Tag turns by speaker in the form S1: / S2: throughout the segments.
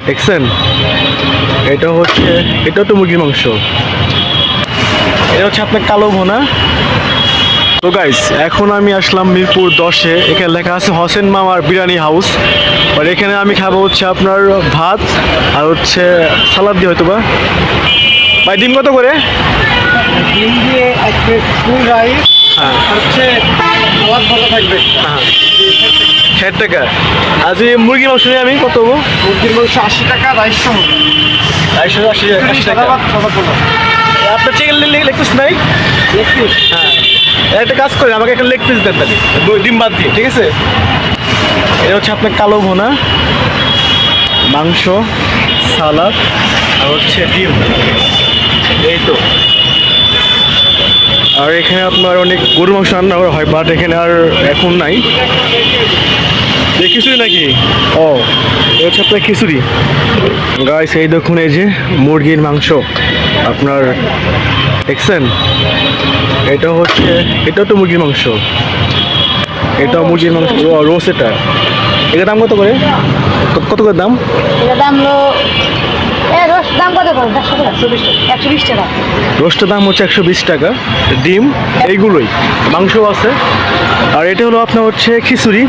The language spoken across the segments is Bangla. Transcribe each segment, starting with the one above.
S1: দেখছেন, এটা তো মুরগির মাংস। এটা হচ্ছে আপনার কালো ভুনা। তো গাইস, এখন আমি আসলাম মিরপুর 10-এ। এখানে লেখা আছে হোসেন মামার বিরিয়ানি হাউস। আর এখানে আমি খাবো হচ্ছে আপনার ভাত আর হচ্ছে সালাদ দিয়ে হয়তো বা। ভাই ডিম কত করে?
S2: ডিম দিয়ে এক প্লেট ফুল রাইস
S1: হ্যাঁ
S2: হচ্ছে সালাদ ভালো থাকবে।
S1: হ্যাঁ 60 টাকা। আর যদি মুরগির মাংস নিয়ে আমি কত হবো?
S2: মুরগির মাংস 80 টাকা, রাইস সহ
S1: 80 টাকা। আপনার চিকেন লেগ পিস নাই? হ্যাঁ, একটা কাজ করেন, আমাকে একটা লেগ পিস দেন তাহলে, ডিম বাদ দিয়ে, ঠিক আছে? এটা হচ্ছে আপনার কালো ভুনা, মাংস, সালাদ আর হচ্ছে ডিম, এই তো। আর এখানে আপনার অনেক গরুর মাংস রান্না করা হয়, বাট এখানে আর এখন নাই। এই খিচুড়ি নাকি? ও, এটা হচ্ছে আপনার খিচুড়ি। গাইস, এই দেখুন, এই যে মুরগির মাংস আপনার, দেখছেন? এটা তো মুরগির মাংস, এটা মুরগির মাংস রোস্ট। এটার দাম কত করে? কত করে দাম?
S3: এটার দাম হলো রোস্ট দাম কত করে? 120 টাকা।
S1: রোস্টের দাম হচ্ছে 120 টাকা। ডিম এইগুলোই, মাংস আছে। আর এটা হলো আপনার হচ্ছে খিচুড়ি,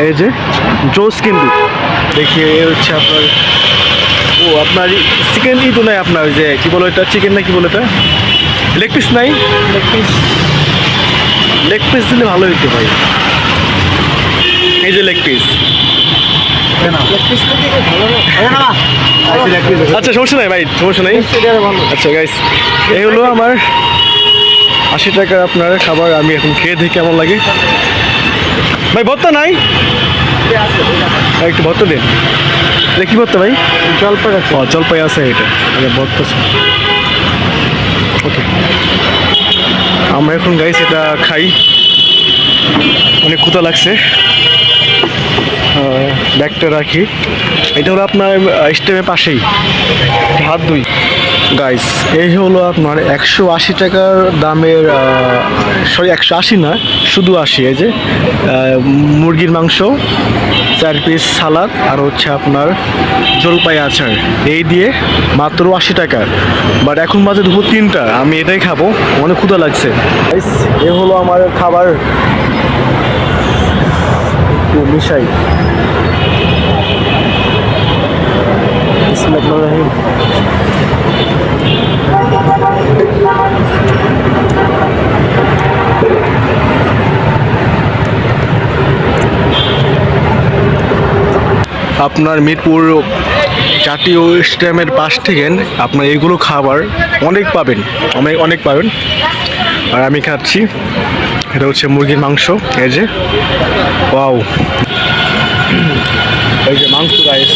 S1: এই যে জোস কিন্তু। দেখি, এ হচ্ছে আপনার, ও আপনার চিকেন তো নাই আপনার, যে কি বলো এটা, চিকেন না কি বলো এটা, লেগ পিস নাই? লেগ পিস দিলে ভালো হইতো ভাই। এই যে লেগ পিস। আচ্ছা, সমস্যা নাই ভাই, সমস্যা নাই। আচ্ছা গাইস, এই হলো আমার 80 টাকা আপনার খাবার। আমি এখন খেয়ে দেখি কেমন লাগে। ভাই ভর্তা নাই? একটু ভর্তা দিন। এটা কি ভর্তা ভাই?
S2: জলপাই আছে।
S1: জলপাই আছে এটা। আচ্ছা, ভর্তা আছে। ওকে, আমরা এখন গাইস এটা খাই, অনেক ক্ষুধা লাগছে। ব্যাগটা রাখি। এটা হলো আপনার স্টেমের পাশেই, হাত ধুই। গাইস, এই হলো আপনার 180 টাকার দামের, সরি 180 না, শুধু 80। এই যে মুরগির মাংস, 4 পিস সালাদ আর হচ্ছে আপনার জলপাই আচার, এই দিয়ে মাত্র 80 টাকা। বাট এখন বাজে দুপুর 3টা, আমি এটাই খাবো, অনেক ক্ষুধা লাগছে। গাইস, এ হলো আমার খাবার, মিশাই। বিসমিল্লাহির আপনার মিরপুর জাতীয় স্টেডিয়ামের পাশ থেকে আপনার এগুলো খাবার অনেক পাবেন, অনেক পাবেন। আর আমি খাচ্ছি, এটা হচ্ছে মুরগির মাংস, এই যে ওয়াও, এই যে মাংস গাইস।